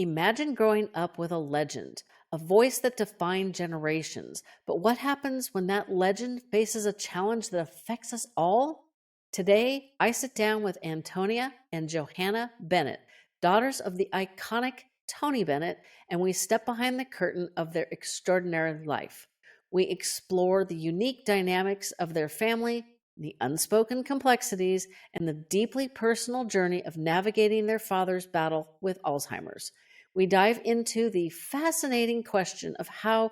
Imagine growing up with a legend, a voice that defined generations. But what happens when that legend faces a challenge that affects us all? Today, I sit down with Antonia and Johanna Bennett, daughters of the iconic Tony Bennett, and we step behind the curtain of their extraordinary life. We explore the unique dynamics of their family, the unspoken complexities, and the deeply personal journey of navigating their father's battle with Alzheimer's. We dive into the fascinating question of how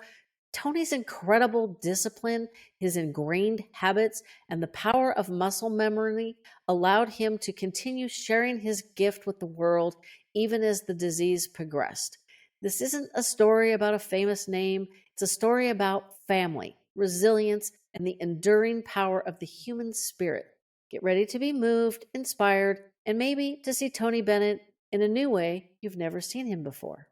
Tony's incredible discipline, his ingrained habits, and the power of muscle memory allowed him to continue sharing his gift with the world even as the disease progressed. This isn't a story about a famous name, it's a story about family, resilience, and the enduring power of the human spirit. Get ready to be moved, inspired, and maybe to see Tony Bennett in a new way you've never seen him before.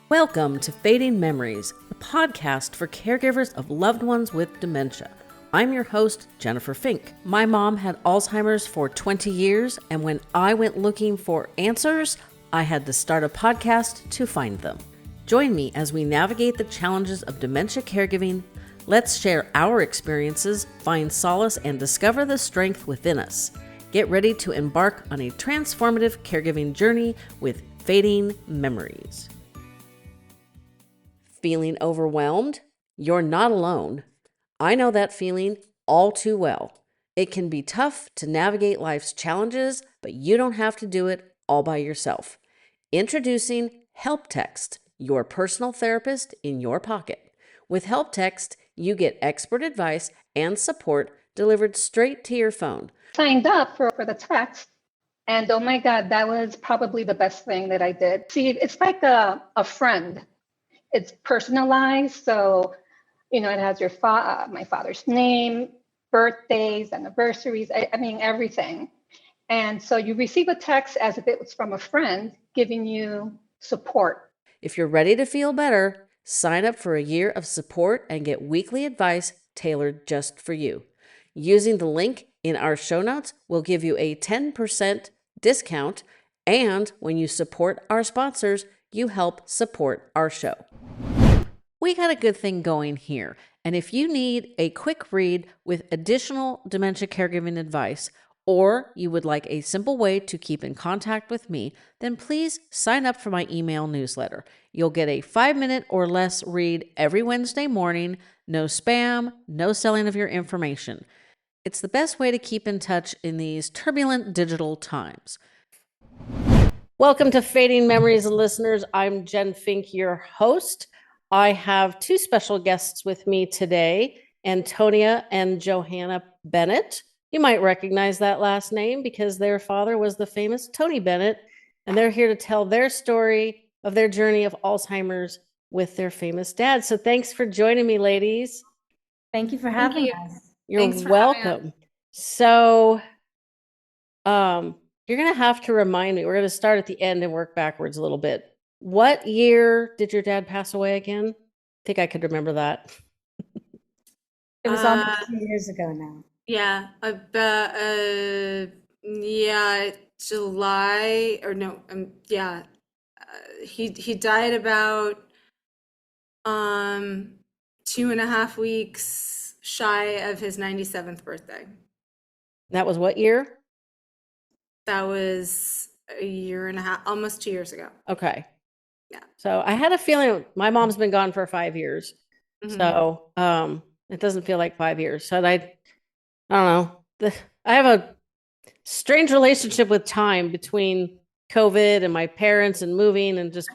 Welcome to Fading Memories, a podcast for caregivers of loved ones with dementia. I'm your host, Jennifer Fink. My mom had Alzheimer's for 20 years, and when I went looking for answers, I had to start a podcast to find them. Join me as we navigate the challenges of dementia caregiving. Let's share our experiences, find solace, and discover the strength within us. Get ready to embark on a transformative caregiving journey with Fading Memories. Feeling overwhelmed? You're not alone. I know that feeling all too well. It can be tough to navigate life's challenges, but you don't have to do it all by yourself. Introducing Help Text, your personal therapist in your pocket. With Help Text, you get expert advice and support delivered straight to your phone. Signed up for the text, and oh my God, that was probably the best thing that I did. See, it's like a friend. It's personalized, so it has your my father's name, birthdays, anniversaries, I mean everything. And so you receive a text as if it was from a friend giving you support. If you're ready to feel better, sign up for a year of support and get weekly advice tailored just for you. Using the link in our show notes, we'll give you a 10% discount, and when you support our sponsors, you help support our show. We got a good thing going here, and if you need a quick read with additional dementia caregiving advice, or you would like a simple way to keep in contact with me, then please sign up for my email newsletter. You'll get a 5-minute or less read every Wednesday morning, no spam, no selling of your information. It's the best way to keep in touch in these turbulent digital times. Welcome to Fading Memories, listeners. I'm Jen Fink, your host. I have two special guests with me today, Antonia and Johanna Bennett. You might recognize that last name because their father was the famous Tony Bennett, and they're here to tell their story of their journey of Alzheimer's with their famous dad. So thanks for joining me, ladies. Thank you for having us. You're welcome. So you're going to have to remind me. We're going to start at the end and work backwards a little bit. What year did your dad pass away again? I think I could remember that. It was almost 2 years ago now. Yeah, about July or no, he died about 2.5 weeks shy of his 97th birthday. That was what year? That was a year and a half, almost 2 years ago. Okay. Yeah. So I had a feeling my mom's been gone for 5 years. Mm-hmm. So it doesn't feel like 5 years. So I don't know. I have a strange relationship with time between COVID and my parents and moving and just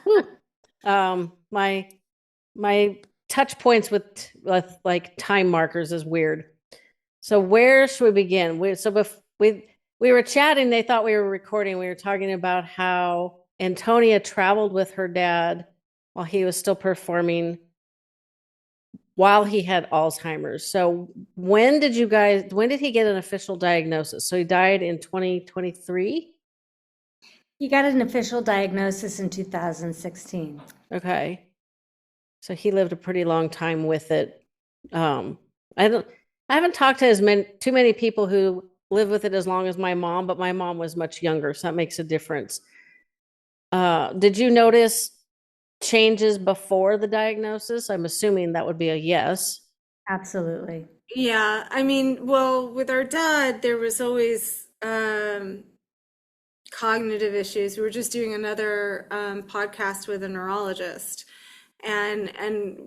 my touch points with like time markers is weird. So where should we begin? We were chatting. They thought we were recording. We were talking about how Antonia traveled with her dad while he was still performing while he had Alzheimer's. So when did he get an official diagnosis? So he died in 2023? He got an official diagnosis in 2016. Okay. So he lived a pretty long time with it. I haven't talked to too many people who live with it as long as my mom, but my mom was much younger, so that makes a difference. Did you notice changes before the diagnosis? I'm assuming that would be a yes. Absolutely. Yeah, I mean, well, with our dad, there was always cognitive issues. We were just doing another podcast with a neurologist, and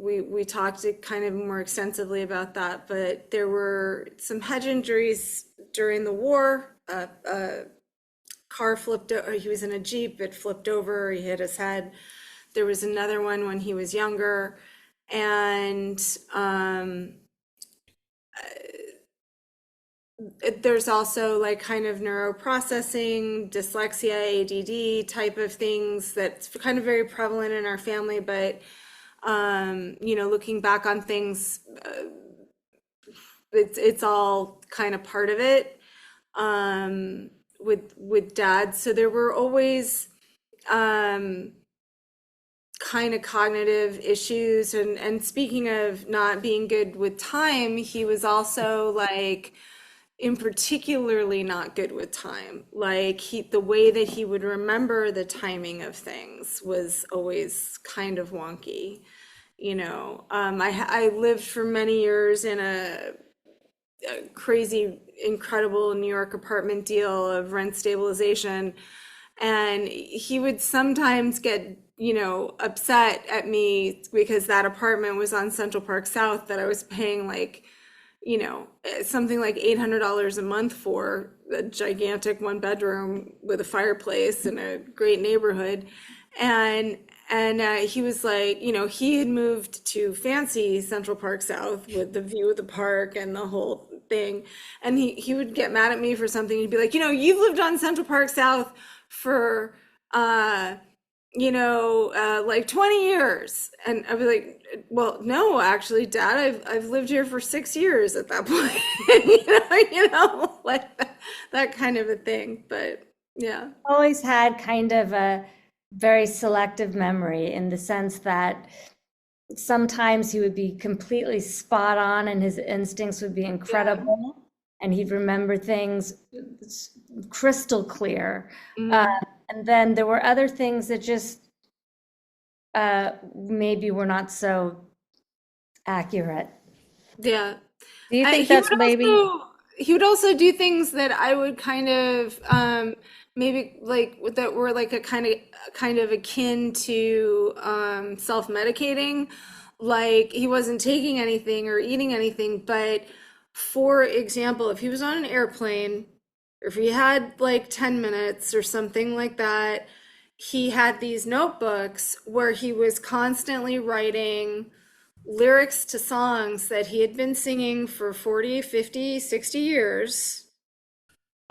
we talked kind of more extensively about that. But there were some head injuries during the war. Car flipped over. He was in a Jeep. It flipped over. He hit his head. There was another one when he was younger, and there's also like kind of neuroprocessing, dyslexia, ADD type of things that's kind of very prevalent in our family. But you know, looking back on things, it's all kind of part of it with dad. So there were always kind of cognitive issues. And speaking of not being good with time, he was also like in particularly not good with time. Like the way that he would remember the timing of things was always kind of wonky. You know, I lived for many years in a crazy, incredible New York apartment deal of rent stabilization. And he would sometimes get, you know, upset at me because that apartment was on Central Park South that I was paying like, you know, something like $800 a month for a gigantic 1 bedroom with a fireplace in a great neighborhood. And he was like, you know, he had moved to fancy Central Park South with the view of the park and the whole thing. And he would get mad at me for something. He'd be like, you know, you've lived on Central Park South for, you know, like 20 years. And I'd be like, well, no, actually, Dad, I've lived here for 6 years at that point. You know, like that kind of a thing. But yeah. Always had kind of a very selective memory in the sense that sometimes he would be completely spot on and his instincts would be incredible and he'd remember things crystal clear. And then there were other things that just maybe were not so accurate. Yeah. Do you think He that's would maybe? also he would also do things that I would kind of maybe like that were like a kind of akin to self-medicating. Like he wasn't taking anything or eating anything, but for example, if he was on an airplane or if he had like 10 minutes or something like that, he had these notebooks where he was constantly writing lyrics to songs that he had been singing for 40, 50, 60 years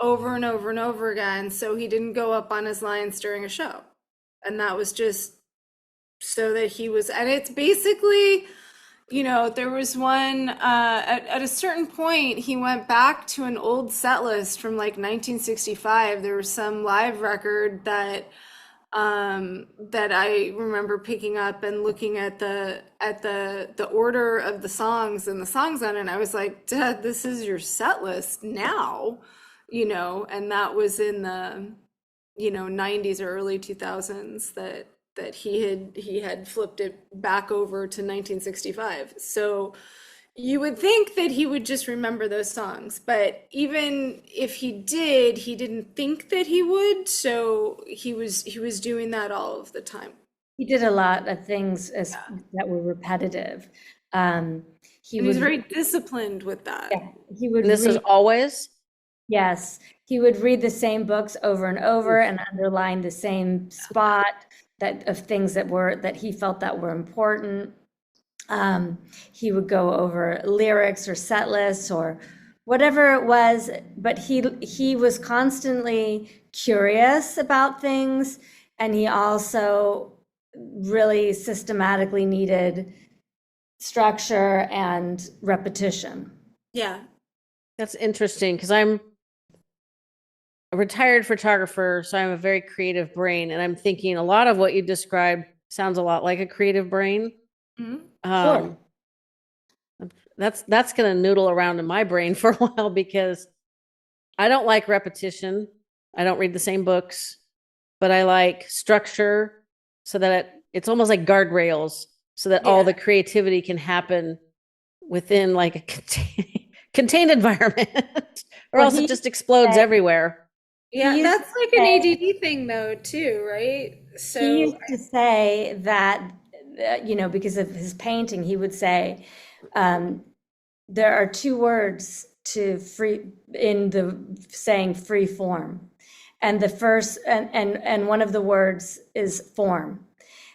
over and over and over again. So he didn't go up on his lines during a show. And that was just so that he was, and it's basically, you know, there was one at a certain point, he went back to an old set list from like 1965. There was some live record that I remember picking up and looking at the order of the songs and the songs on it. And I was like, Dad, this is your set list now, you know, and that was in the, you know, 90s or early 2000s that he had flipped it back over to 1965. So you would think that he would just remember those songs, but even if he did, he didn't think that he would. So he was doing that all of the time. He did a lot of things that were repetitive. He And he was would, very disciplined with that. yeah, he would And this is read, always? yes, he would read the same books over and over and underline the same spot of things that he felt that were important. He would go over lyrics or set lists or whatever it was, but he was constantly curious about things, and he also really systematically needed structure and repetition. Yeah. That's interesting because I'm a retired photographer, so I'm a very creative brain, and I'm thinking a lot of what you described sounds a lot like a creative brain. Mhm. Sure. That's going to noodle around in my brain for a while because I don't like repetition. I don't read the same books, but I like structure so that it's almost like guardrails so that all Yeah. the creativity can happen within like a contained environment, or Well, else he it just explodes said- everywhere. Yeah, used that's to like an say- ADD thing though, too, right? He So, used to say that, because of his painting, he would say, there are two words to free in the saying free form. And the first, and one of the words is form.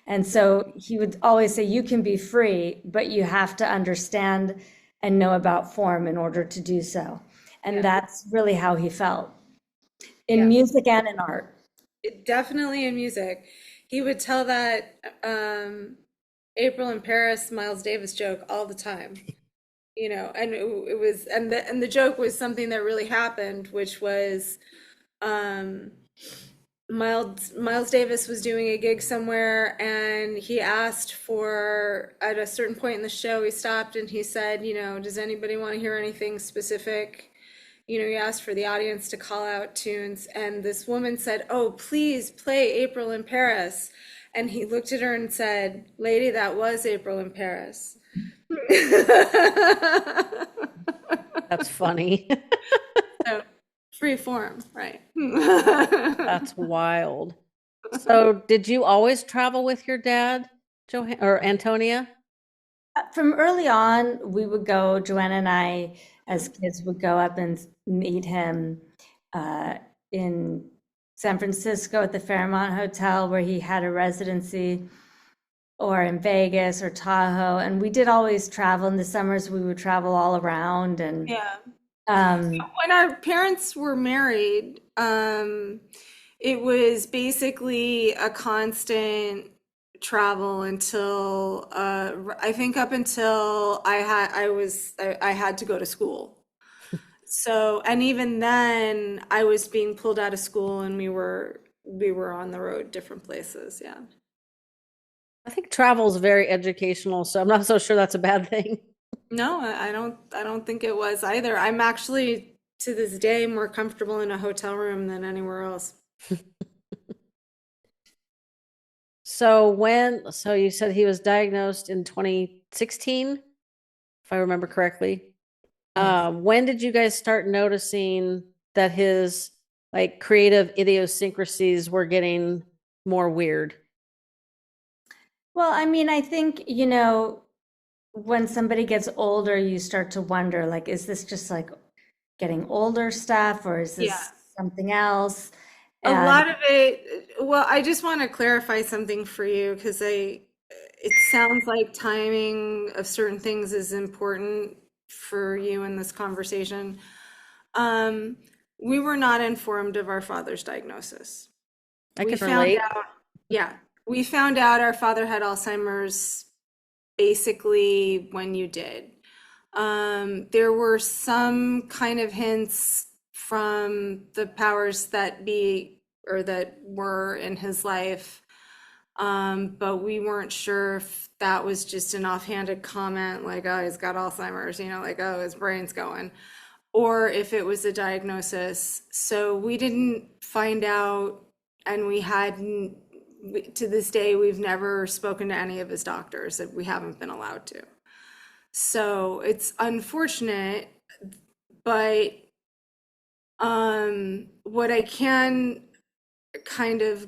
And so he would always say, you can be free, but you have to understand and know about form in order to do so. And Yeah. that's really how he felt in Yeah. music and in art. Definitely in music. He would tell that April in Paris, Miles Davis joke all the time. And it was, and the joke was something that really happened, which was Miles Davis was doing a gig somewhere, and he asked for, at a certain point in the show, he stopped and he said, does anybody want to hear anything specific? He asked for the audience to call out tunes, and this woman said, "Oh, please play April in Paris." And he looked at her and said, "Lady, that was April in Paris." That's funny. So, free form, right? That's wild. So, did you always travel with your dad, or Antonia? From early on, we would go, Joanna and I, as kids, would go up and meet him in San Francisco at the Fairmont Hotel, where he had a residency, or in Vegas or Tahoe. And we did always travel. In the summers, we would travel all around. And Yeah. um, When our parents were married, it was basically a constant travel until I think up until I had to go to school. So, and even then I was being pulled out of school and we were on the road different places, yeah. I think travel is very educational, so I'm not so sure that's a bad thing. No, I don't think it was either. I'm actually to this day more comfortable in a hotel room than anywhere else. So you said he was diagnosed in 2016, if I remember correctly. Yes. When did you guys start noticing that his like creative idiosyncrasies were getting more weird? well, I mean, I think, when somebody gets older, you start to wonder, like, is this just like getting older stuff, or is Yeah. this something else? A And lot of it, well, I just want to clarify something for you because it sounds like timing of certain things is important for you in this conversation. We were not informed of our father's diagnosis. I We can found relate. out, yeah, we found out our father had Alzheimer's basically when you did. There were some kind of hints from the powers that be or that were in his life, but we weren't sure if that was just an offhanded comment, like, oh, he's got Alzheimer's, like, oh, his brain's going, or if it was a diagnosis. So we didn't find out, and to this day, we've never spoken to any of his doctors. That we haven't been allowed to. So it's unfortunate, but what I can kind of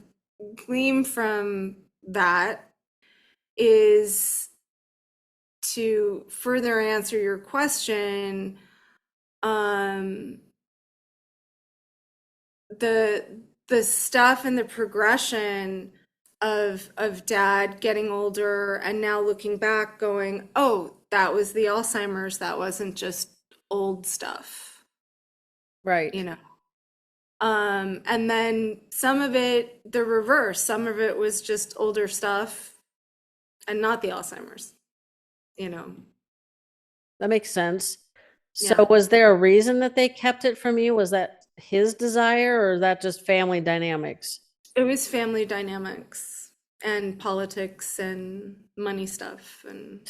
glean from that is to further answer your question, the stuff and the progression of dad getting older and now looking back going, oh, that was the Alzheimer's, that wasn't just old stuff, Right. and then some of it the reverse, some of it was just older stuff and not the Alzheimer's, That makes sense. So Yeah. was there a reason that they kept it from you? Was that his desire, or is that just family dynamics? It was family dynamics and politics and money stuff, and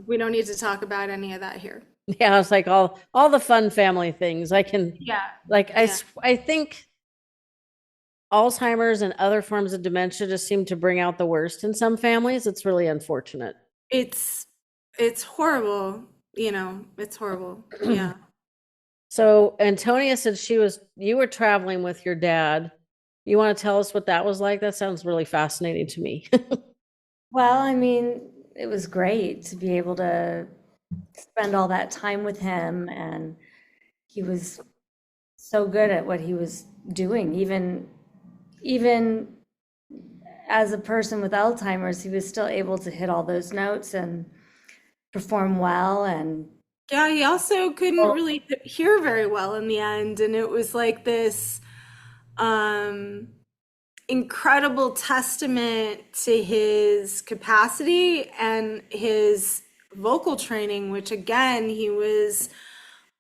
we don't need to talk about any of that here. Yeah, it's like all the fun family things. I can Yeah. like Yeah. I think Alzheimer's and other forms of dementia just seem to bring out the worst in some families. It's really unfortunate. It's it's horrible, it's horrible. Yeah. So Antonia said you were traveling with your dad. You want to tell us what that was like? That sounds really fascinating to me. Well, I mean, it was great to be able to spend all that time with him, and he was so good at what he was doing. Even as a person with Alzheimer's, he was still able to hit all those notes and perform well. And Yeah, he also couldn't well, really hear very well in the end, and it was like this um incredible testament to his capacity and his vocal training, which again, he was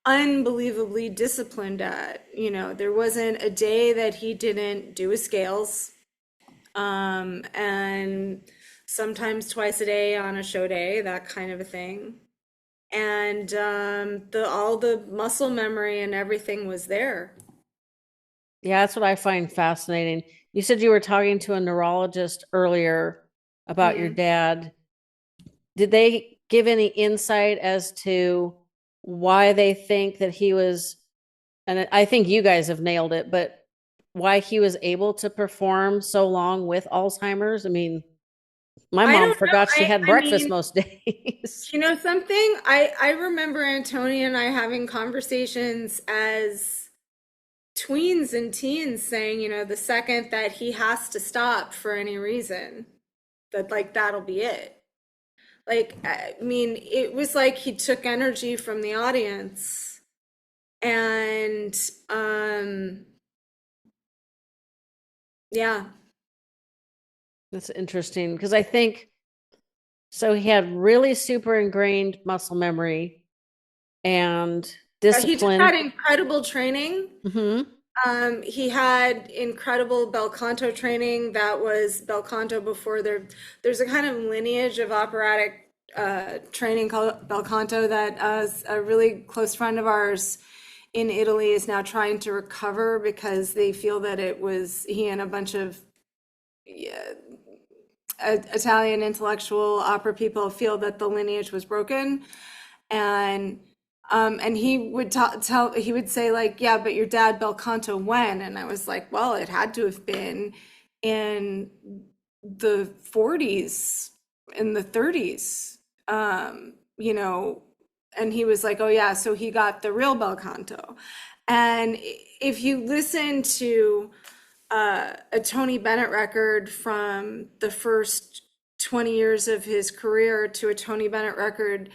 unbelievably disciplined at. There wasn't a day that he didn't do his scales, and sometimes twice a day on a show day, that kind of a thing. And the all the muscle memory and everything was there. Yeah, that's what I find fascinating. You said you were talking to a neurologist earlier about your Mhm. dad. Did they give any insight as to why they think that he was, and I think you guys have nailed it, but why he was able to perform so long with Alzheimer's? I mean, my I mom don't know. forgot she had I breakfast mean, most days. you know something? I remember Antonia and I having conversations as tweens and teens saying, the second that he has to stop for any reason, that like that'll be it. Like, I mean, it was like he took energy from the audience, and yeah. That's interesting because I think so. He had really super ingrained muscle memory and He just had discipline. incredible training. Hmm. He had incredible bel canto training. That was bel canto before there's a kind of lineage of operatic training called bel canto that a really close friend of ours in Italy is now trying to recover because they feel that it was he and a bunch of Italian intellectual opera people feel that the lineage was broken, and he would he would say like, yeah, but your dad bel canto when? And I was like, well, it had to have been in the 40s, in the 30s, and he was like, oh yeah, so he got the real bel canto. And if you listen to a Tony Bennett record from the first 20 years of his career to a Tony Bennett record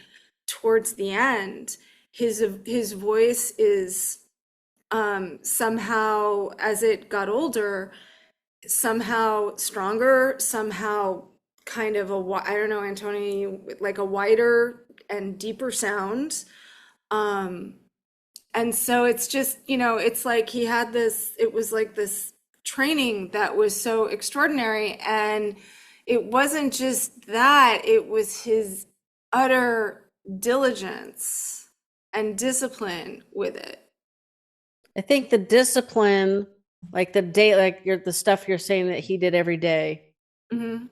towards the end, his voice is somehow, as it got older, somehow stronger, somehow kind of I don't know, Antonia, like a wider and deeper sound. Um, and so it's just, it's like he had this, it was like this training that was so extraordinary. And it wasn't just that, it was his utter diligence and discipline with it. I think the discipline, like the day, like the stuff you're saying that he did every day, Hmm.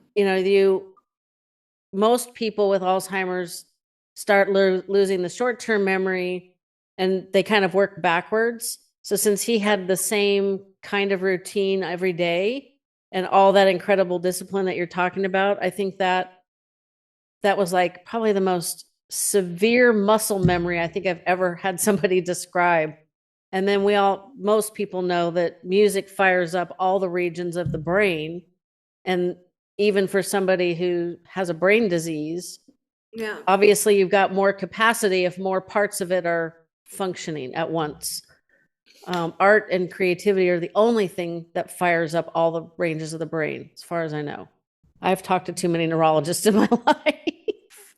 most people with Alzheimer's start losing the short-term memory and they kind of work backwards. So since he had the same kind of routine every day and all that incredible discipline that you're talking about, I think that was like probably the most severe muscle memory I think I've ever had somebody describe. And then most people know that music fires up all the regions of the brain. And even for somebody who has a brain disease, Yeah. obviously you've got more capacity if more parts of it are functioning at once. Art and creativity are the only thing that fires up all the ranges of the brain, as far as I know. I've talked to too many neurologists in my life.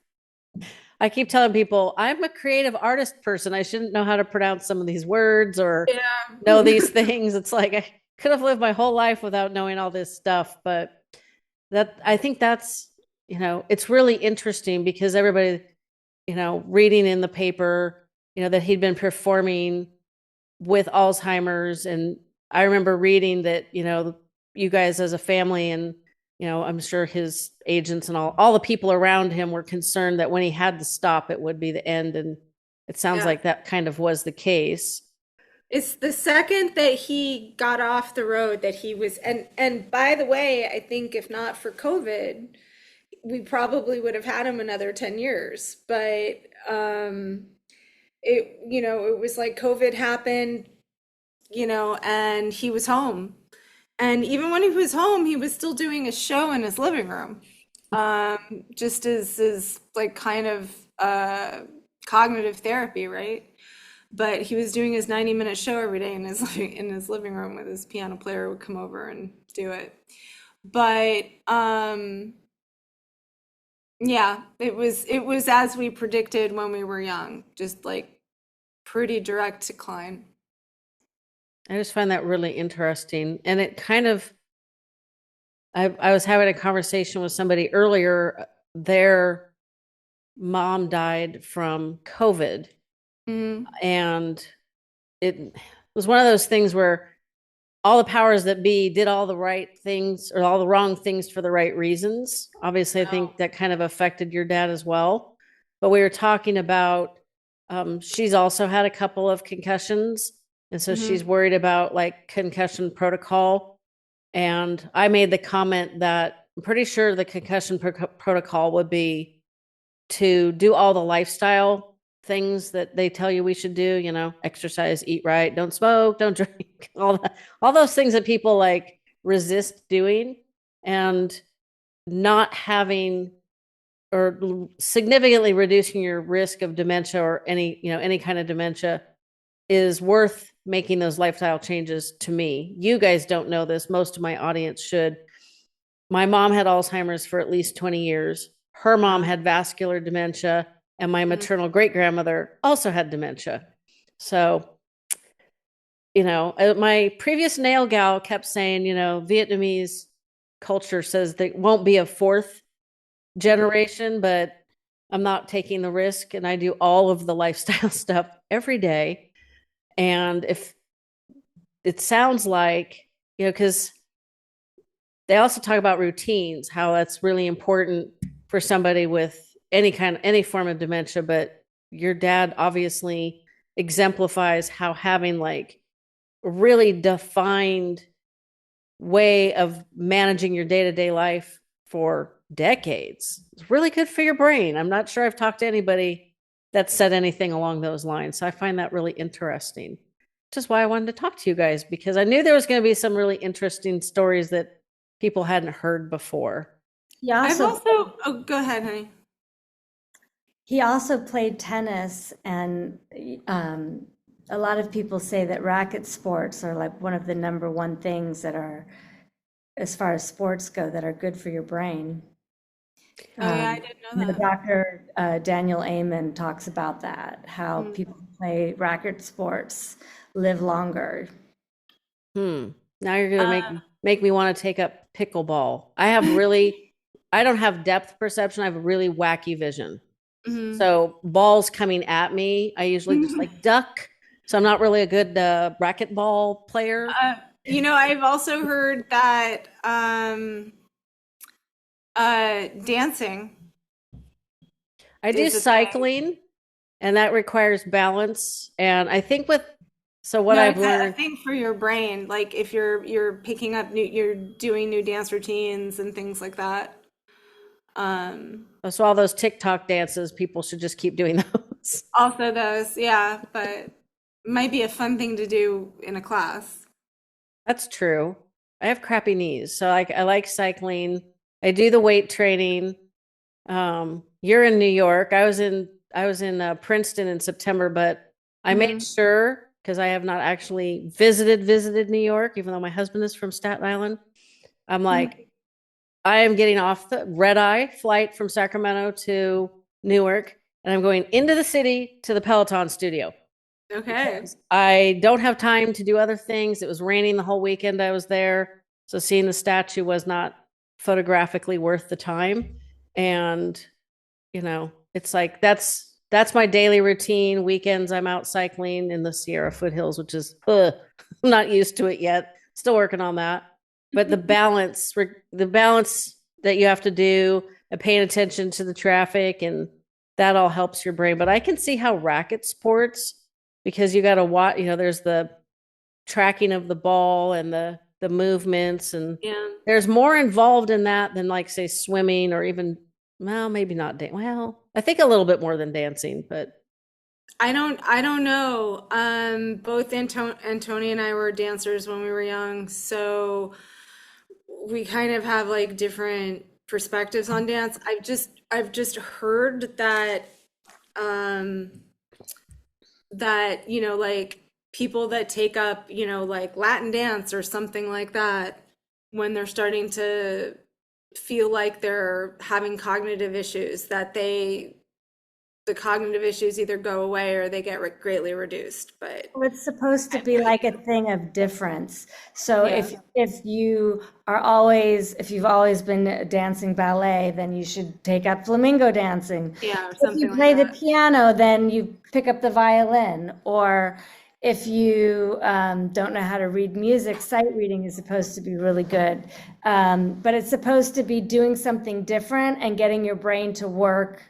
I keep telling people I'm a creative artist person. I shouldn't know how to pronounce some of these words or know Yeah. these things. It's like I could have lived my whole life without knowing all this stuff. But I think that's, it's really interesting because everybody, reading in the paper, that he'd been performing with Alzheimer's. And I remember reading that, you guys as a family and, I'm sure his agents and all the people around him were concerned that when he had to stop, it would be the end. And it sounds Yeah. like that kind of was the case. It's the second that he got off the road that he was, and by the way, I think if not for COVID, we probably would have had him another 10 years. But it was like COVID happened, and he was home. And even when he was home, he was still doing a show in his living room. Just as like kind of cognitive therapy, right? But he was doing his 90-minute show every day in his living room with his piano player would come over and do it. But yeah, it was as we predicted when we were young, just like pretty direct decline. I just find that really interesting. And it kind of, I was having a conversation with somebody earlier. Their mom died from COVID. And it was one of those things where all the powers that be did all the right things or all the wrong things for the right reasons. Obviously, I think that kind of affected your dad as well. But we were talking about, she's also had a couple of concussions. And so she's worried about like concussion protocol. And I made the comment that I'm pretty sure the concussion protocol would be to do all the lifestyle things that they tell you we should do, exercise, eat right, don't smoke, don't drink, all those things that people like resist doing, and not having or significantly reducing your risk of dementia or any kind of dementia is worth making those lifestyle changes to me. You guys don't know this. Most of my audience should. My mom had Alzheimer's for at least 20 years. Her mom had vascular dementia, and my maternal great grandmother also had dementia. So, my previous nail gal kept saying, Vietnamese culture says there won't be a fourth generation, but I'm not taking the risk. And I do all of the lifestyle stuff every day. And if it sounds like, because they also talk about routines, how that's really important for somebody with any form of dementia. But your dad obviously exemplifies how having like a really defined way of managing your day-to-day life for decades is really good for your brain. I'm not sure I've talked to anybody that said anything along those lines. So I find that really interesting, which is why I wanted to talk to you guys, because I knew there was going to be some really interesting stories that people hadn't heard before. Go ahead, honey. He also played tennis, and a lot of people say that racket sports are like one of the number one things that are, as far as sports go, that are good for your brain. Yeah, I didn't know that. Dr. Daniel Amen talks about that, how people who play racket sports live longer. Now you're going to make me want to take up pickleball. I don't have depth perception. I have a really wacky vision. So balls coming at me, I usually just like duck. So I'm not really a good racquetball player. I've also heard that dancing. I do cycling, and that requires balance. And I think I've learned, I think for your brain, like if you're picking up you're doing new dance routines and things like that. So all those TikTok dances, people should just keep doing those. Also those, yeah, but it might be a fun thing to do in a class. That's true. I have crappy knees, so I like cycling. I do the weight training. You're in New York. I was in Princeton in September, but I made sure, because I have not actually visited New York, even though my husband is from Staten Island. I'm like, I am getting off the red-eye flight from Sacramento to Newark, and I'm going into the city to the Peloton studio. Okay. I don't have time to do other things. It was raining the whole weekend I was there, so seeing the statue was not photographically worth the time. And, it's like, that's that's my daily routine. Weekends, I'm out cycling in the Sierra foothills, which is, I'm not used to it yet. Still working on that. But the balance that you have to do, and paying attention to the traffic, and that all helps your brain. But I can see how racket sports, because you got to watch, there's the tracking of the ball and the movements, and Yeah. there's more involved in that than, like, say, swimming, or even, well, maybe not well, I think a little bit more than dancing, but I don't know. Both Antonia and I were dancers when we were young, so we kind of have like different perspectives on dance. I've just heard that um like people that take up, like Latin dance or something like that, when they're starting to feel like they're having cognitive issues, that the cognitive issues either go away or they get greatly reduced. But Well, it's supposed to be like a thing of difference. So yeah, if you've always been dancing ballet, then you should take up flamingo dancing. yeah, or If you something like play the that. piano, then you pick up the violin. Or if you don't know how to read music, sight reading is supposed to be really good. But it's supposed to be doing something different and getting your brain to work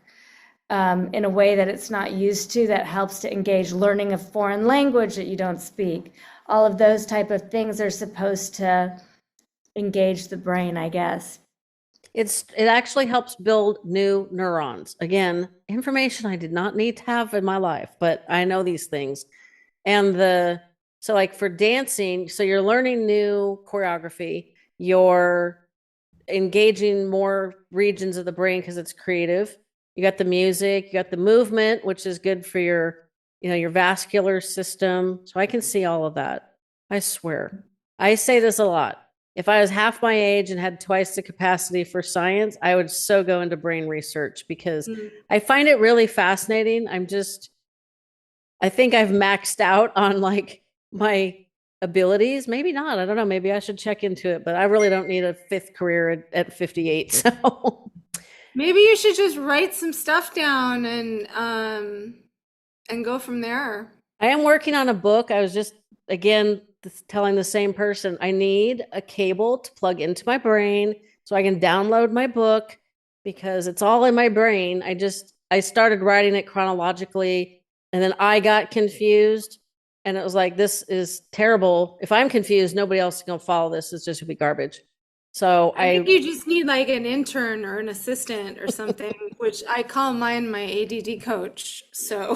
in a way that it's not used to, that helps to engage learning a foreign language that you don't speak. All of those type of things are supposed to engage the brain, I guess. it actually helps build new neurons. Again, information I did not need to have in my life, but I know these things. And so, like, for dancing, so you're learning new choreography, you're engaging more regions of the brain because it's creative. You got the music, you got the movement, which is good for your vascular system. So I can see all of that. I swear. I say this a lot. If I was half my age and had twice the capacity for science, I would so go into brain research, because Mm. I find it really fascinating. I think I've maxed out on, like, my abilities. Maybe not. I don't know. Maybe I should check into it, but I really don't need a fifth career at 58. So Maybe you should just write some stuff down and go from there. I am working on a book. I was just, again, telling the same person, I need a cable to plug into my brain so I can download my book, because it's all in my brain. I started writing it chronologically, and then I got confused, and it was like, this is terrible. If I'm confused, nobody else is going to follow this. It's just going to be garbage. So I think you just need like an intern or an assistant or something, which I call mine my ADD coach. So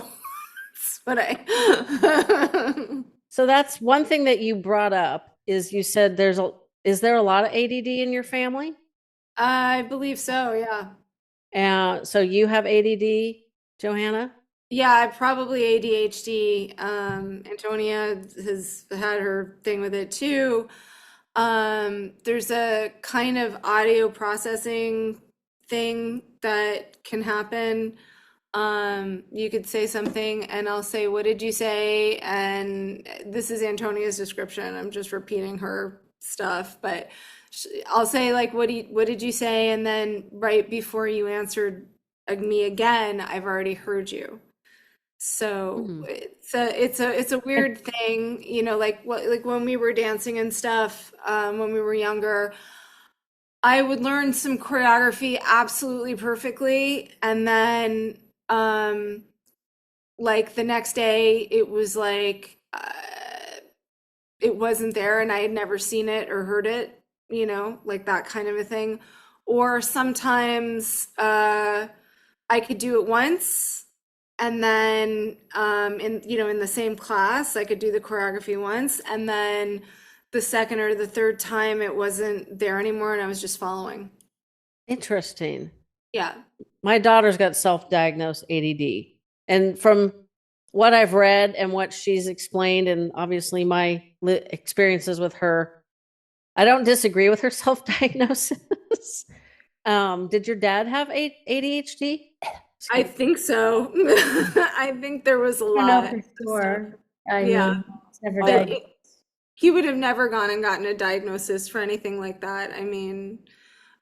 that's what I. so that's one thing that you brought up, is you said is there a lot of ADD in your family? I believe so, yeah. So you have ADD, Johanna? Yeah, I probably ADHD. Antonia has had her thing with it too. There's a kind of audio processing thing that can happen. You could say something and I'll say, "What did you say?" And this is Antonia's description. I'm just repeating her stuff, but I'll say like, what did you say?" And then right before you answered me again, I've already heard you. So Hmm. it's a weird thing, like when we were dancing and stuff, when we were younger, I would learn some choreography absolutely perfectly, and then like the next day it was like it wasn't there and I had never seen it or heard it, like that kind of a thing. Or sometimes I could do it once, and then in the same class I could do the choreography once, and then the second or the third time it wasn't there anymore and I was just following. Interesting. Yeah. My daughter's got self-diagnosed ADD. And from what I've read and what she's explained, and obviously my experiences with her, I don't disagree with her self-diagnosis. Did your dad have ADHD? I think so. I think there was a I don't know lot for of stuff. sure. I Yeah. mean, it's never But diagnosed. he would have never gone and gotten a diagnosis for anything like that. I mean,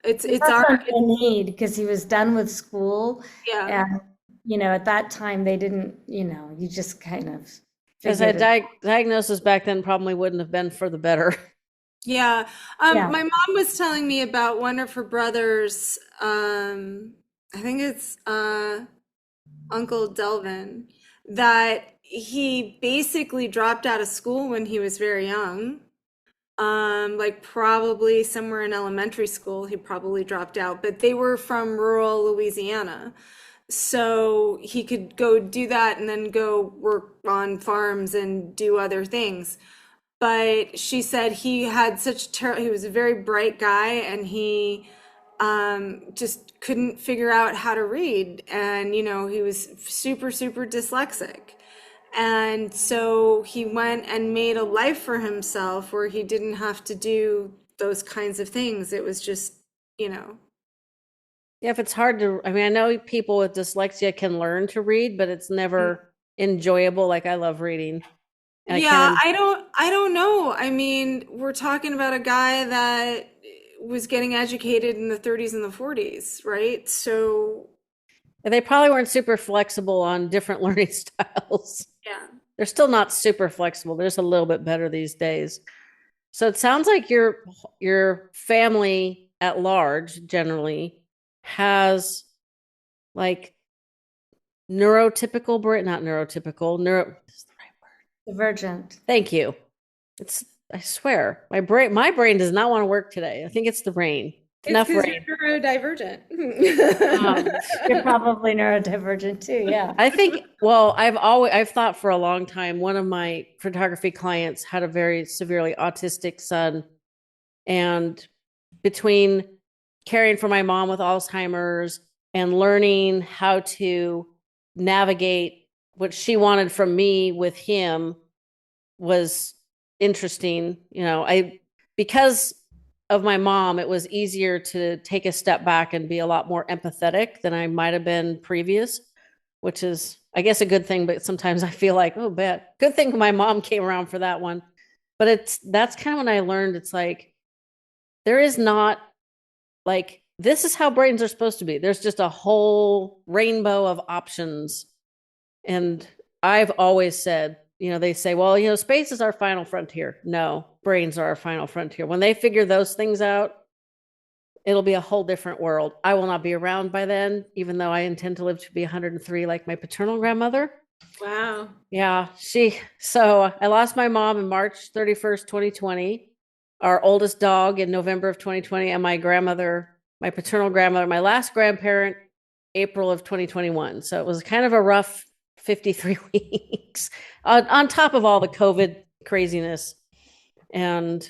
it's There's it's also our no need because he was done with school yeah. and you know, at that time they didn't, you know, you just kind of As figured it. diagnosis back then probably wouldn't have been for the better. Yeah. Yeah. My mom was telling me about one of her brothers. I think it's Uncle Delvin, that he basically dropped out of school when he was very young. Like probably somewhere in elementary school, he probably dropped out, but they were from rural Louisiana. So he could go do that and then go work on farms and do other things. But she said he had such he was a very bright guy, and he just couldn't figure out how to read. And, you know, he was super, super dyslexic. And so he went and made a life for himself where he didn't have to do those kinds of things. It was just, you know. Yeah, if it's hard to, I mean, I know people with dyslexia can learn to read, but it's never enjoyable. Like I love reading. And I Yeah, can't, I don't know. I mean, we're talking about a guy that was getting educated in the 30s and the 40s, right? So, they probably weren't super flexible on different learning styles. yeah. They're still not super flexible. They're just a little bit better these days. So it sounds like your family at large generally has like neurotypical brain, not neurotypical, neuro. Divergent. Thank you. It's, I swear, my brain does not want to work today. I think it's the rain. It's Enough because rain. you're neurodivergent. You're probably neurodivergent too. Yeah. I think, well, I've thought for a long time, one of my photography clients had a very severely autistic son. And between caring for my mom with Alzheimer's and learning how to navigate what she wanted from me with him was interesting. You know, because of my mom, it was easier to take a step back and be a lot more empathetic than I might have been previous, which is, I guess, a good thing. But sometimes I feel like, oh, bad. Good thing my mom came around for that one. But that's kind of when I learned it's like, there is not like, this is how brains are supposed to be. There's just a whole rainbow of options. And I've always said, you know, they say, well, you know, space is our final frontier. No, brains are our final frontier. When they figure those things out, it'll be a whole different world. I will not be around by then, even though I intend to live to be 103 like my paternal grandmother. Wow. Yeah, so I lost my mom in March 31st, 2020, our oldest dog in November of 2020, and my grandmother, my paternal grandmother, my last grandparent, April of 2021. So it was kind of a rough 53 weeks on top of all the COVID craziness. And,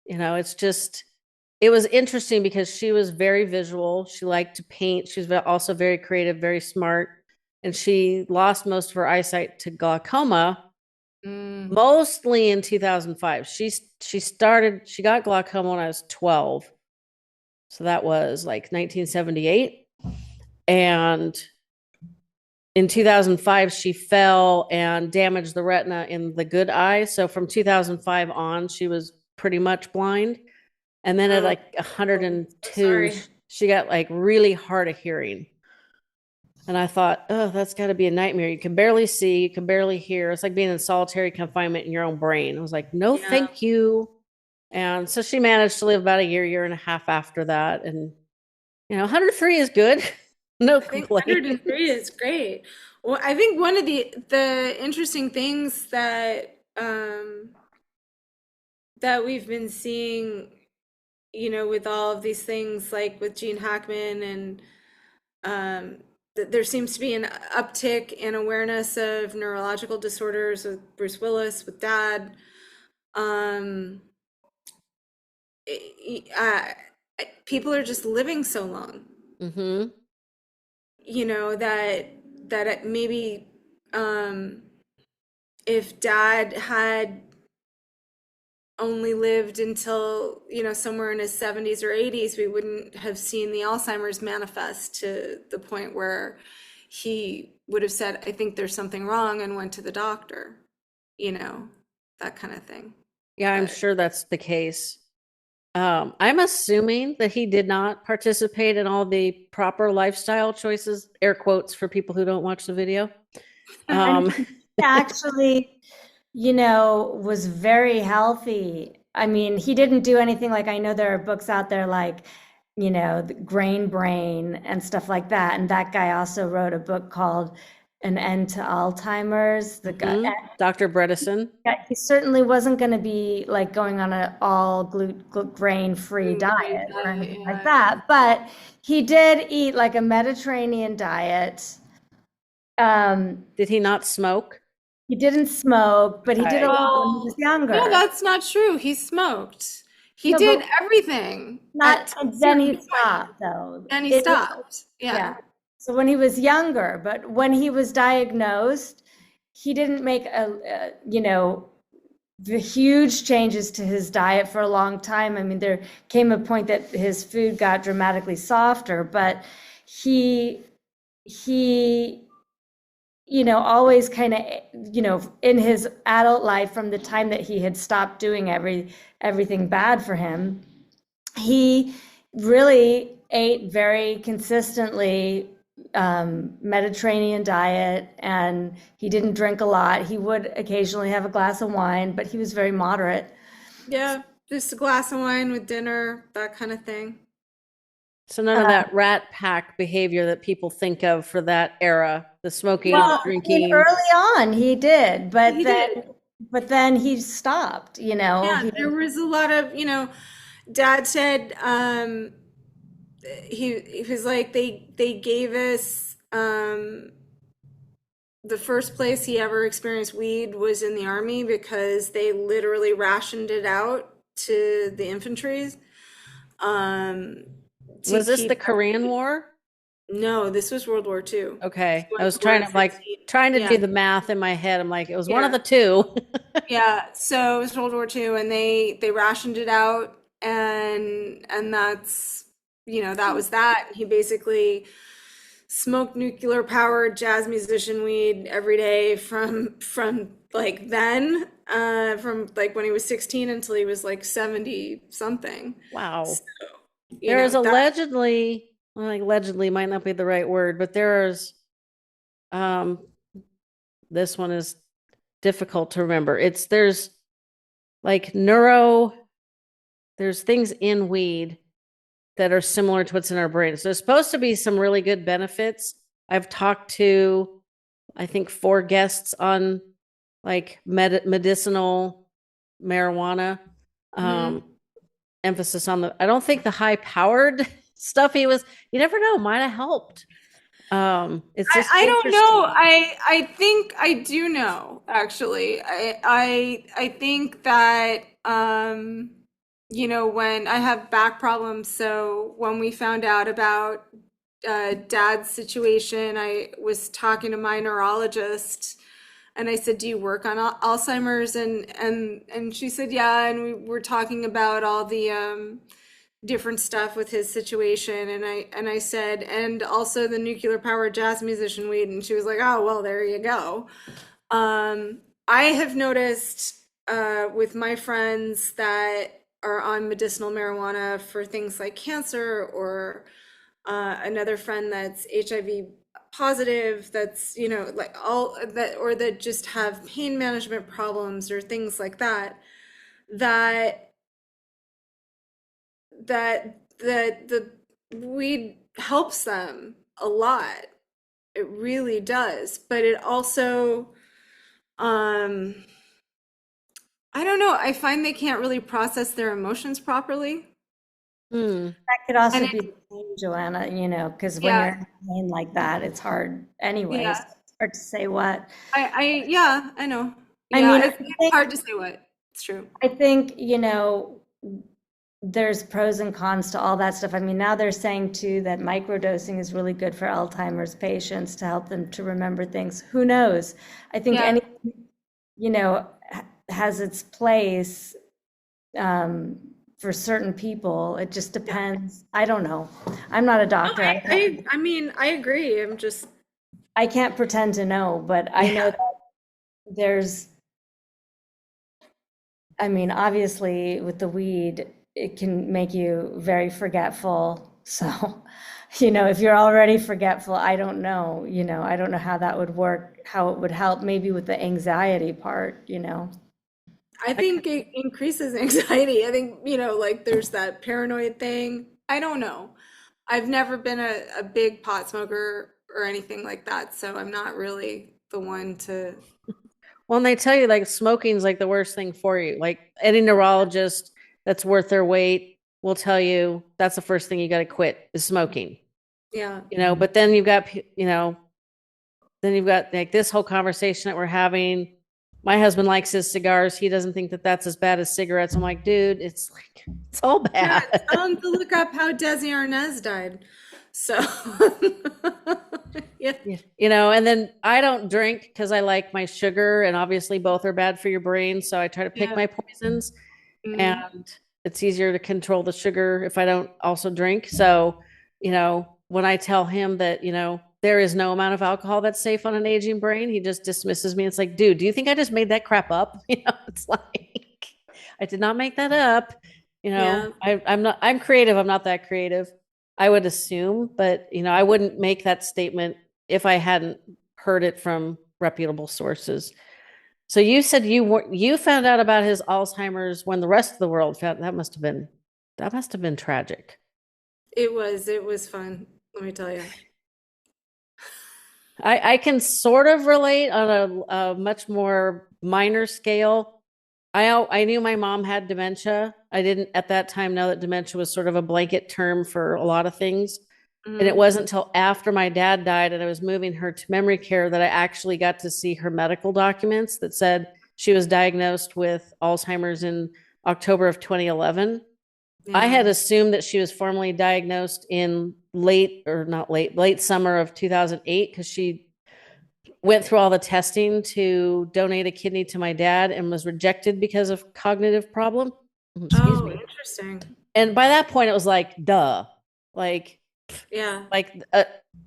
you know, it was interesting because she was very visual. She liked to paint. She was also very creative, very smart. And she lost most of her eyesight to glaucoma, mostly in 2005. She got glaucoma when I was 12. So that was like 1978. And in 2005, she fell and damaged the retina in the good eye. So from 2005 on, she was pretty much blind. And then at like 102, she got like really hard of hearing. And I thought, oh, that's got to be a nightmare. You can barely see, you can barely hear. It's like being in solitary confinement in your own brain. I was like, no, thank you. And so she managed to live about a year and a half after that. And, you know, 103 is good. No I think complaint. 103 is great. Well, I think one of the interesting things that we've been seeing, you know, with all of these things, like with Gene Hackman, and there seems to be an uptick in awareness of neurological disorders with Bruce Willis, with Dad. Um, People are just living so long. Mm-hmm. You know, that maybe if Dad had only lived until, you know, somewhere in his 70s or 80s, we wouldn't have seen the Alzheimer's manifest to the point where he would have said, I think there's something wrong, and went to the doctor, you know, that kind of thing. Yeah, I'm sure that's the case. I'm assuming that he did not participate in all the proper lifestyle choices, air quotes for people who don't watch the video. I Um, mean, he actually, you know, was very healthy. I mean, he didn't do anything like, I know there are books out there like, you know, the Grain Brain and stuff like that. And that guy also wrote a book called An End to Alzheimer's. The guy, Dr. Bredesen. he certainly wasn't going to be like going on an all grain-free diet or anything like that. But he did eat like a Mediterranean diet. Did he not smoke? He didn't smoke, but he did Okay. a lot when he was younger. No, that's not true. He smoked. He No, did but everything. not, at a and then he certain point. stopped though. Then he stopped. Yeah. Yeah. So when he was younger, but when he was diagnosed, he didn't make you know, the huge changes to his diet for a long time. I mean, there came a point that his food got dramatically softer, but he you know, always kind of, you know, in his adult life, from the time that he had stopped doing everything bad for him, he really ate very consistently, Mediterranean diet, and he didn't drink a lot. He would occasionally have a glass of wine, but he was very moderate. Yeah. Just a glass of wine with dinner, that kind of thing. So none of that rat pack behavior that people think of for that era, the smoking, Well, I drinking. mean, early on he did, but He then did. but then he stopped, you know. Yeah, there was a lot of, you know, Dad said he was like they gave us the first place he ever experienced weed was in the army because they literally rationed it out to the infantry. Was this the Korean War? No, this was World War II. Okay. I was trying to do the math in my head. I'm like, it was one of the two. Yeah, so it was World War II, and they rationed it out, and that's, you know, that was that. He basically smoked nuclear powered jazz musician weed every day from like then, from like when he was 16 until he was like 70 something. Wow. So, There is allegedly, well, allegedly might not be the right word, but there's this one is difficult to remember. There's like there's things in weed that are similar to what's in our brain. So there's supposed to be some really good benefits. I've talked to, I think, 4 guests on like medicinal marijuana. Emphasis on I don't think the high powered stuff you never know, might have helped. It's just I don't know. I think I do know, actually. I think that you know, when I have back problems, so when we found out about Dad's situation, I was talking to my neurologist and I said, "Do you work on Alzheimer's?" And she said, "Yeah." And we were talking about all the different stuff with his situation, and I said, "And also the nuclear powered jazz musician weed." And she was like, "Oh, well, there you go." I have noticed with my friends that are on medicinal marijuana for things like cancer, or another friend that's HIV positive, that's, you know, like all that, or that just have pain management problems or things like that, that the weed helps them a lot. It really does. But it also, I don't know, I find they can't really process their emotions properly. That could also And be the pain, Joanna, you know, because when Yeah. you're in pain like that, it's hard anyways. Yeah. It's hard to say what. Yeah, I know. I Yeah, mean, it's hard to say what. It's true. I think, you know, there's pros and cons to all that stuff. I mean, now they're saying too that microdosing is really good for Alzheimer's patients to help them to remember things. Who knows? I think Yeah. any, you know, has its place for certain people. It just depends. I don't know. I'm not a doctor. I mean, I agree. I'm just, I can't pretend to know, but I know that there's, I mean, obviously with the weed, it can make you very forgetful. So, if you're already forgetful, I don't know, I don't know how that would work, how it would help maybe with the anxiety part. I think it increases anxiety. I think, like there's that paranoid thing. I don't know. I've never been a big pot smoker or anything like that, so I'm not really the one to. Well, and they tell you like smoking's like the worst thing for you. Like any neurologist that's worth their weight will tell you that's the first thing you got to quit is smoking. Yeah. But then you've got, then you've got like this whole conversation that we're having. My husband likes his cigars. He doesn't think that that's as bad as cigarettes. I'm like, dude, it's all Yeah, bad. tell them to look up how Desi Arnaz died. So, yeah. And then I don't drink because I like my sugar, and obviously both are bad for your brain. So I try to pick Yeah. my poisons, Mhm. and it's easier to control the sugar if I don't also drink. So, when I tell him that, there is no amount of alcohol that's safe on an aging brain, he just dismisses me. It's like, dude, do you think I just made that crap up? It's like, I did not make that up. Yeah. I'm creative. I'm not that creative. I would assume, but I wouldn't make that statement if I hadn't heard it from reputable sources. So you said you found out about his Alzheimer's when the rest of the world found that must have been tragic. It was fun, let me tell you. I can sort of relate on a much more minor scale. I knew my mom had dementia. I didn't at that time know that dementia was sort of a blanket term for a lot of things. And it wasn't until after my dad died and I was moving her to memory care that I actually got to see her medical documents that said she was diagnosed with Alzheimer's in October of 2011. I Yeah. had assumed that she was formally diagnosed in late summer of 2008 because she went through all the testing to donate a kidney to my dad and was rejected because of cognitive problem. Excuse Oh, me. interesting. And by that point, it was like, duh. Like, Yeah. like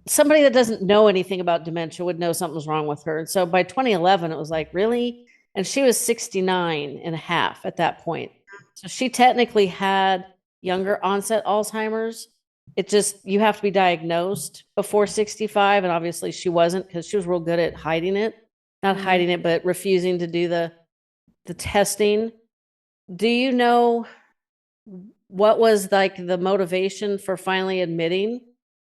somebody that doesn't know anything about dementia would know something's wrong with her. And so by 2011, it was like, really? And she was 69 and a half at that point. So she technically had younger onset Alzheimer's. It just, you have to be diagnosed before 65. And obviously she wasn't because she was real good at hiding it, not hiding it, but refusing to do the testing. Do you know what was like the motivation for finally admitting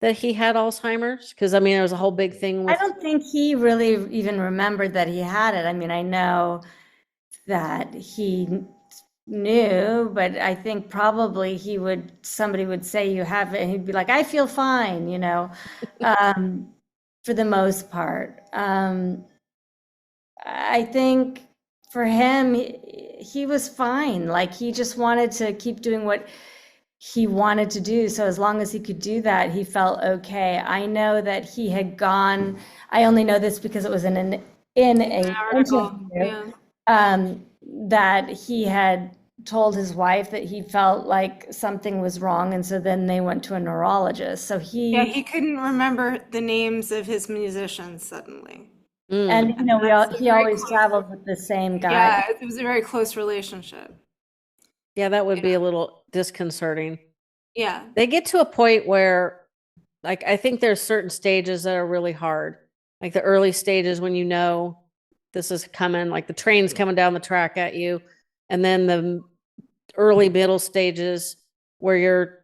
that he had Alzheimer's? Because I mean, there was a whole big thing I with. don't think he really even remembered that he had it. I mean, I know that he knew, but I think probably somebody would say you have it, and he'd be like, I feel fine, for the most part. I think for him, he was fine. Like he just wanted to keep doing what he wanted to do. So as long as he could do that, he felt okay. I know that he had gone, I only know this because it was in a Article. interview, Yeah. that he had told his wife that he felt like something was wrong. And so then they went to a neurologist. So Yeah, he couldn't remember the names of his musicians suddenly. and That's he very always close. traveled with the same guy. Yeah, it was a very close relationship. Yeah, that would be a little disconcerting. Yeah. They get to a point where, like, I think there's certain stages that are really hard. Like the early stages when this is coming, like the train's coming down the track at you. And then the early middle stages where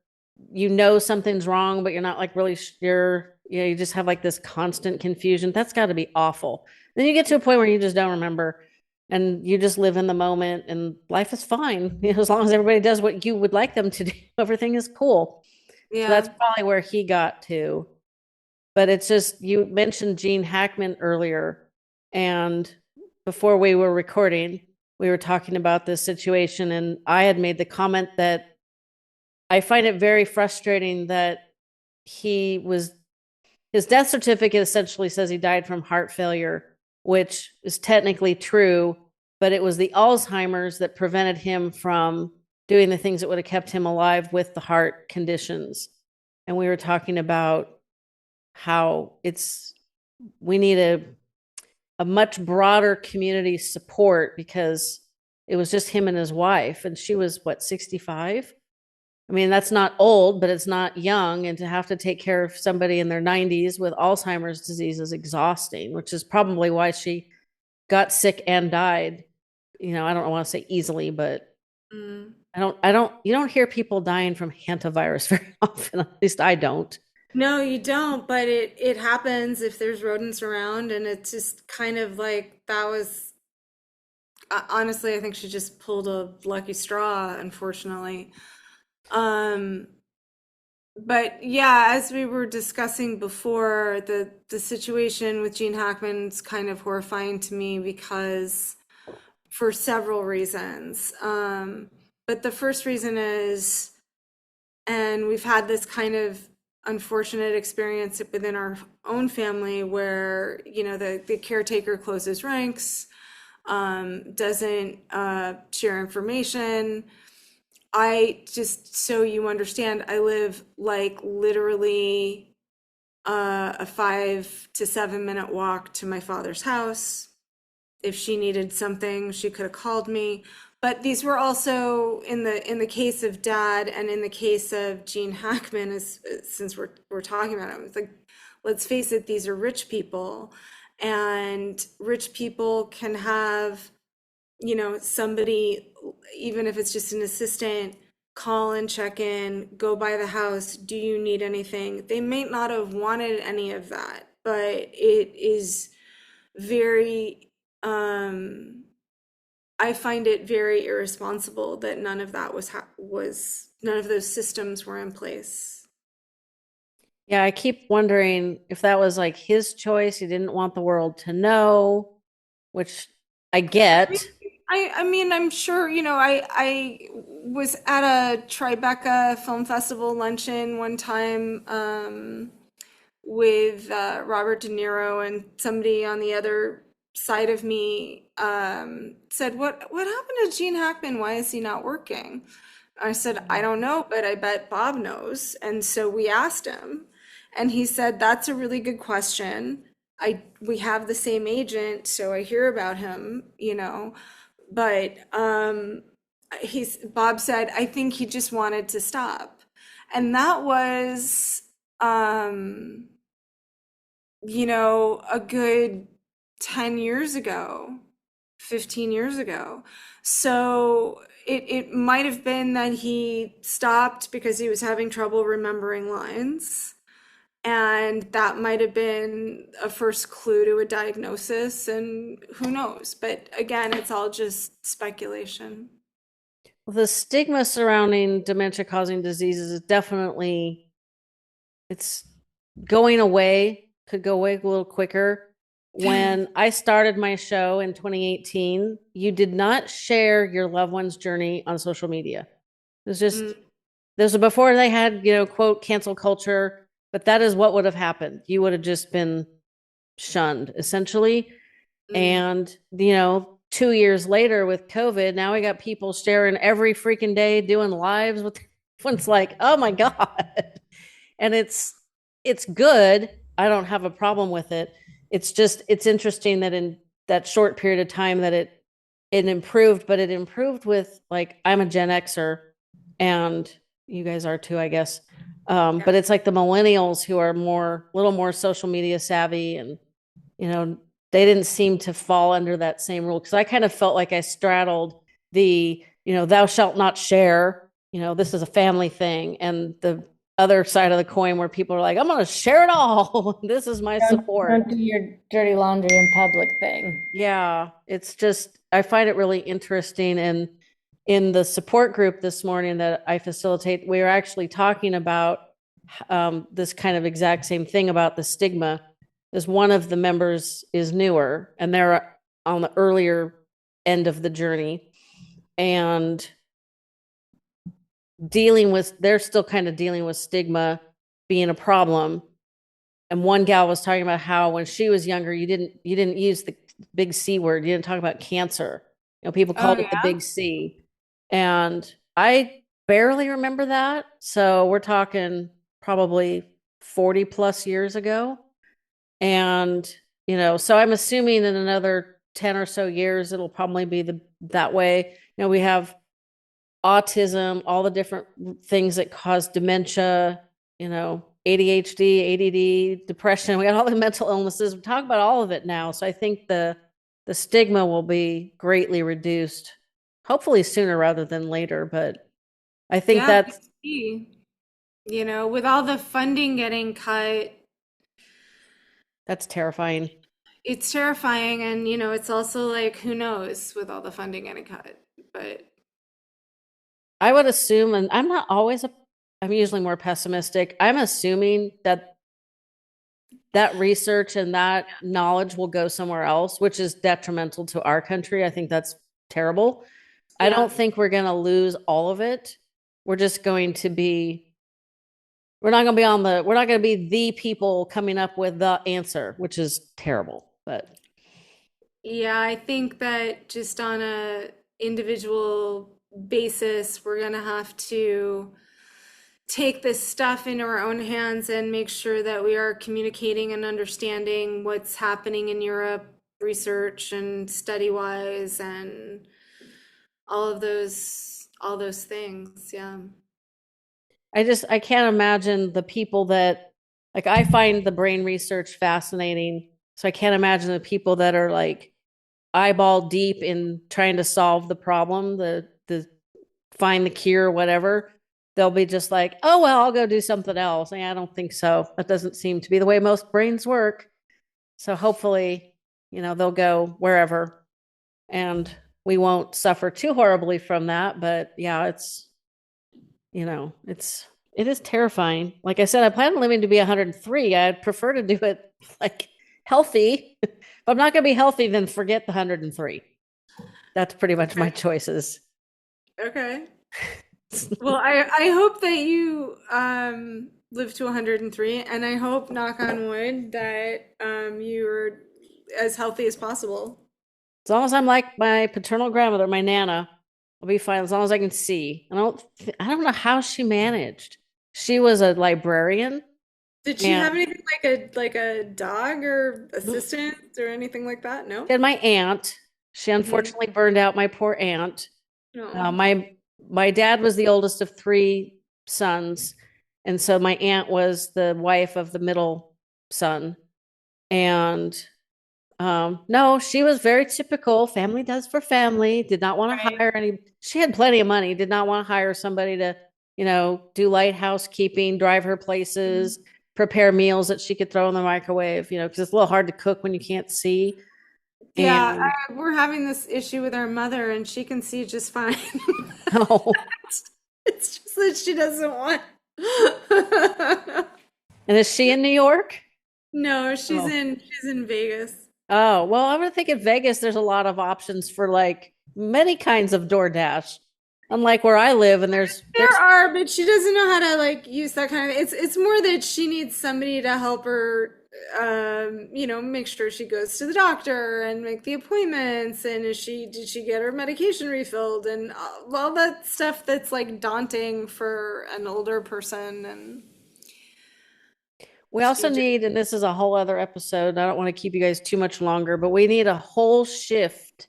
something's wrong, but you're not like really sure. You just have like this constant confusion. That's got to be awful. Then you get to a point where you just don't remember and you just live in the moment and life is fine. As long as everybody does what you would like them to do, everything is cool. Yeah. So that's probably where he got to. But it's just, you mentioned Gene Hackman earlier. And before we were recording, we were talking about this situation. And I had made the comment that I find it very frustrating that his death certificate essentially says he died from heart failure, which is technically true, but it was the Alzheimer's that prevented him from doing the things that would have kept him alive with the heart conditions. And we were talking about how we need a much broader community support because it was just him and his wife, and she was what, 65? I mean, that's not old, but it's not young. And to have to take care of somebody in their 90s with Alzheimer's disease is exhausting, which is probably why she got sick and died. You know, I don't want to say easily, but Mm. you don't hear people dying from hantavirus very often. At least I don't. No, you don't, but it happens if there's rodents around, and it's just kind of like that was honestly, I think she just pulled a lucky straw, unfortunately. Um, but yeah, as we were discussing before, the situation with Gene Hackman's kind of horrifying to me because for several reasons. But the first reason is, and we've had this kind of unfortunate experience within our own family where, you know, the caretaker closes ranks, doesn't share information. I just, so you understand, I live like literally a 5 to 7 minute walk to my father's house. If she needed something, she could have called me. But these were also in the case of Dad and in the case of Gene Hackman, as since we're talking about it, it's like, let's face it, these are rich people, and rich people can have, you know, somebody, even if it's just an assistant, call and check in, go by the house. Do you need anything? They may not have wanted any of that, but it is very, I find it very irresponsible that none of that was none of those systems were in place. Yeah, I keep wondering if that was like his choice. He didn't want the world to know, which I get. I mean, I'm sure, you know, I was at a Tribeca Film Festival luncheon one time, with Robert De Niro, and somebody on the other side of me said, "What happened to Gene Hackman? Why is he not working?" I said, "I don't know, but I bet Bob knows." And so we asked him, and he said, "That's a really good question. We have the same agent, so I hear about him, you know." But Bob said, "I think he just wanted to stop." And that was you know, a good 10 years ago, 15 years ago. So it might have been that he stopped because he was having trouble remembering lines. And that might have been a first clue to a diagnosis, and who knows? But again, it's all just speculation. The stigma surrounding dementia causing diseases is definitely, it's going away, could go away a little quicker. When I started my show in 2018, you did not share your loved one's journey on social media. It was just, Mm, this was before they had, you know, quote, cancel culture, but that is what would have happened. You would have just been shunned essentially. mm. And, you know, 2 years later with COVID, now we got people sharing every freaking day doing lives with everyone's like, oh my God. And it's good. I don't have a problem with it. It's just, it's interesting that in that short period of time that it improved, but it improved with, like, I'm a Gen Xer and you guys are too, I guess. Yeah. But it's like the millennials who are more, little more social media savvy, and, you know, they didn't seem to fall under that same rule. Cause I kind of felt like I straddled the, you know, thou shalt not share, you know, this is a family thing. And the other side of the coin where people are like, I'm going to share it all. This is my support. Don't do your dirty laundry in public thing. Yeah. It's just, I find it really interesting. And in the support group this morning that I facilitate, we were actually talking about this kind of exact same thing about the stigma. As one of the members is newer and they're on the earlier end of the journey, and they're still kind of dealing with stigma being a problem. And one gal was talking about how when she was younger, you didn't use the big C word. You didn't talk about cancer. You know, people Oh called it the yeah. big C. And I barely remember that. So we're talking probably 40 plus years ago. And, you know, so I'm assuming in another 10 or so years, it'll probably be the that way. We have autism, all the different things that cause dementia, ADHD, ADD, depression. We got all the mental illnesses. We talk about all of it now. So I think the stigma will be greatly reduced, hopefully sooner rather than later. But I think Yeah, that's with all the funding getting cut, terrifying. it's terrifying. And, it's also like, who knows with all the funding getting cut, but I would assume, and I'm usually more pessimistic. I'm assuming that research and that knowledge will go somewhere else, which is detrimental to our country. I think that's terrible. I Yeah. don't think we're going to lose all of it. We're just going to be, we're not going to be the people coming up with the answer, which is terrible. But yeah, I think that just on a individual basis, we're gonna have to take this stuff into our own hands and make sure that we are communicating and understanding what's happening in Europe, research and study wise, and all those things. Yeah. I can't imagine the people that, like, I find the brain research fascinating. So I can't imagine the people that are like eyeball deep in trying to solve the problem, the find the cure, whatever. They'll be just like, oh, well, I'll go do something else. And I don't think so. That doesn't seem to be the way most brains work. So hopefully, they'll go wherever and we won't suffer too horribly from that. But yeah, it is terrifying. Like I said, I plan on living to be 103. I'd prefer to do it like healthy. If I'm not going to be healthy, then forget the 103. That's pretty much my choices. Okay. Well, I hope that you live to 103, and I hope, knock on wood, that you're as healthy as possible. As long as I'm like my paternal grandmother, my Nana, I'll be fine as long as I can see. I don't know how she managed. She was a librarian. Did she have anything like a dog or assistant or anything like that? No? And my aunt, she unfortunately burned out my poor aunt. No. My dad was the oldest of 3 sons, and so my aunt was the wife of the middle son. And no, she was very typical. Family does for family. Did not want to hire any. She had plenty of money. Did not want to hire somebody to, do light housekeeping, drive her places, prepare meals that she could throw in the microwave. Because it's a little hard to cook when you can't see. Yeah, we're having this issue with our mother, and she can see just fine. Oh. It's just that she doesn't want. And is she in New York? No, she's in Vegas. Oh, well, I would think in Vegas there's a lot of options for like many kinds of DoorDash. Unlike where I live, and there are, but she doesn't know how to like use that kind of. It's more that she needs somebody to help her, make sure she goes to the doctor and make the appointments, and did she get her medication refilled, and all that stuff that's like daunting for an older person. And we also need, and this is a whole other episode, I don't want to keep you guys too much longer, but we need a whole shift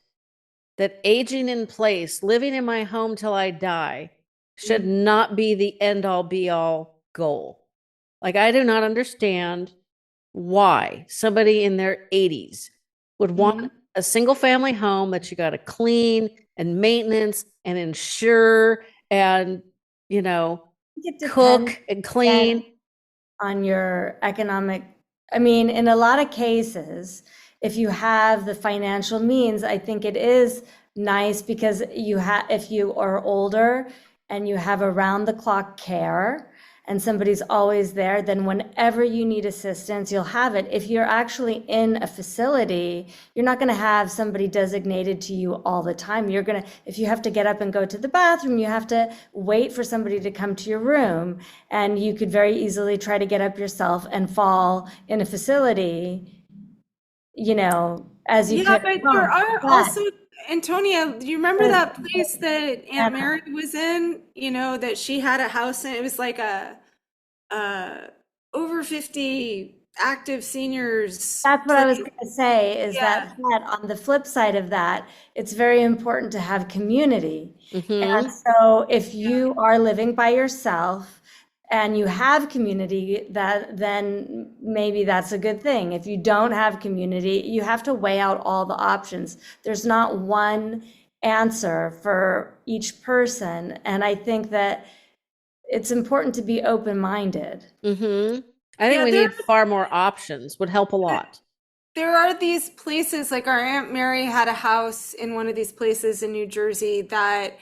that aging in place, living in my home till I die, should not be the end all be all goal. Like, I do not understand why somebody in their 80s would want a single family home that you got to clean and maintenance and insure and, cook and clean. On your economic, in a lot of cases, if you have the financial means, I think it is nice because if you are older and you have around the clock care and somebody's always there, then whenever you need assistance, you'll have it. If you're actually in a facility, you're not going to have somebody designated to you all the time. If you have to get up and go to the bathroom, you have to wait for somebody to come to your room, and you could very easily try to get up yourself and fall in a facility, as you could. But there are also, Antonia, do you remember that place that Aunt Mary was in? That she had a house, and it was like a over 50 active seniors. That's what I was going to say, is Yeah. that on the flip side of that, it's very important to have community. Mm-hmm. And so if you are living by yourself and you have community, then maybe that's a good thing. If you don't have community, you have to weigh out all the options. There's not one answer for each person. And I think that it's important to be open-minded. Mm-hmm. I think Yeah, we need far more options. Would help a lot. there are these places, like our Aunt Mary had a house in one of these places in New Jersey that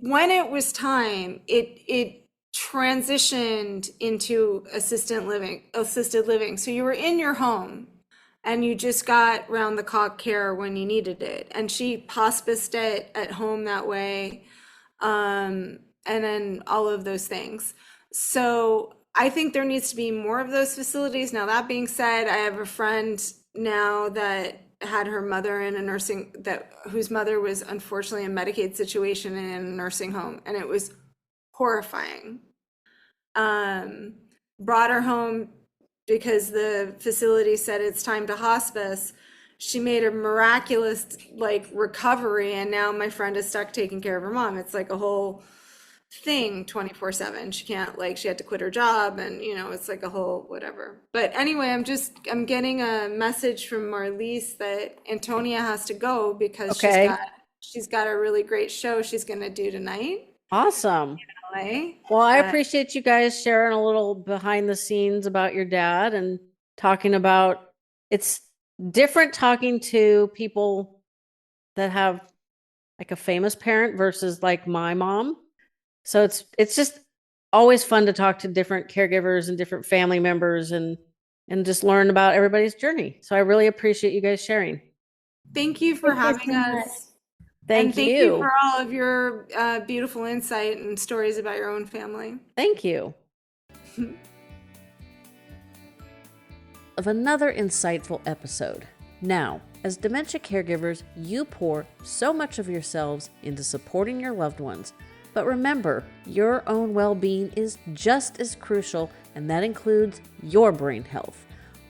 when it was time, it transitioned into assisted living. So you were in your home and you just got round the clock care when you needed it. And she hospiced it at home that way. And then all of those things. So I think there needs to be more of those facilities. Now, that being said, I have a friend now that had her mother in a whose mother was unfortunately in a Medicaid situation in a nursing home, and it was horrifying. Brought her home because the facility said it's time to hospice. She made a miraculous recovery, and now my friend is stuck taking care of her mom. It's like a whole thing 24/7. She can't she had to quit her job, and it's like a whole whatever. But anyway, I'm getting a message from Marlise that Antonia has to go because Okay. she's got a really great show she's gonna do tonight. Awesome. Well, I appreciate you guys sharing a little behind the scenes about your dad and talking about it's different talking to people that have like a famous parent versus like my mom. So it's just always fun to talk to different caregivers and different family members and just learn about everybody's journey. So I really appreciate you guys sharing. Thank you for Thank you having so us. much. Thank And you. thank you for all of your beautiful insight and stories about your own family. Thank you. Of another insightful episode. Now, as dementia caregivers, you pour so much of yourselves into supporting your loved ones. But remember, your own well-being is just as crucial, and that includes your brain health.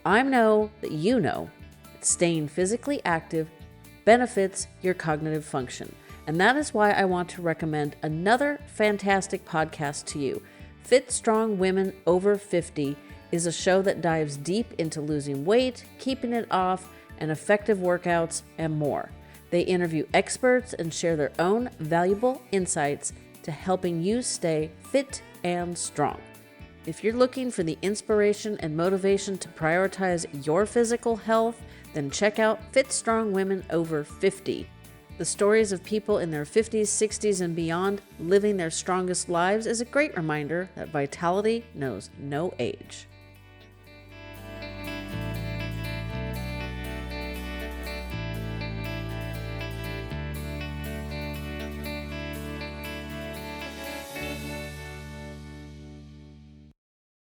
I know that you know that staying physically active benefits your cognitive function. And that is why I want to recommend another fantastic podcast to you. Fit Strong Women Over 50 is a show that dives deep into losing weight, keeping it off, and effective workouts, and more. They interview experts and share their own valuable insights to helping you stay fit and strong. If you're looking for the inspiration and motivation to prioritize your physical health, then check out Fit Strong Women Over 50. The stories of people in their 50s, 60s, and beyond living their strongest lives is a great reminder that vitality knows no age.